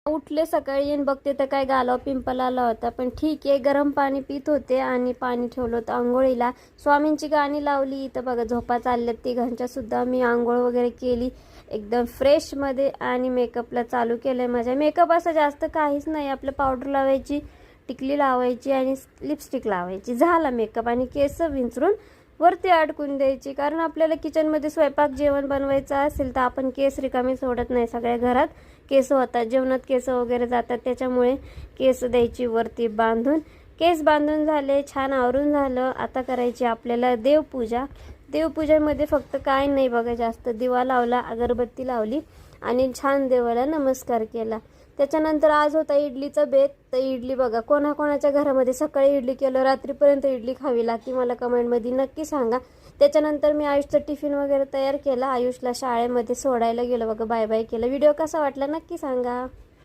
उठले सकाळी आणि बघते तर काय गालाव पिंपल आला होता, पण ठीक आहे. गरम पाणी पित होते आणि पाणी ठेवलं होतं आंघोळीला. स्वामींची गाणी लावली. इथं बघा झोपा चालल्यात तिघांच्या सुद्धा. मी आंघोळ वगैरे केली एकदम फ्रेशमध्ये आणि मेकअपला चालू केलं. माझ्या मेकअप असं जास्त काहीच नाही, आपलं पावडर लावायची, टिकली लावायची आणि लिपस्टिक लावायची, झाला मेकअप. आणि केस विंचरून वरती अडकून द्यायची, कारण आपल्याला किचनमध्ये स्वयंपाक जेवण बनवायचं असेल तर आपण केस रिकामी सोडत नाही. सगळ्या घरात केस होतात, जेवणात केस वगैरे जातात, त्याच्यामुळे केस द्यायची वरती बांधून. केस बांधून झाले, छान आवरून झालं. आता करायची आपल्याला देवपूजा. देवपूजेमध्ये फक्त काय नाही बघा, जास्त दिवा लावला, अगरबत्ती लावली आणि छान देवाला नमस्कार केला. त्याच्यानंतर आज होता इडलीचा बेत. तर इडली बघा, कोणाकोणाच्या घरामध्ये सकाळी इडली केलं रात्रीपर्यंत इडली खावी लागते, मला कमेंटमध्ये नक्की सांगा. त्याच्यानंतर मी आयुषचं टिफिन वगैरे तयार केला. आयुषला शाळेमध्ये सोडायला गेलो बघा, बाय बाय केलं. व्हिडिओ कसा वाटला नक्की सांगा.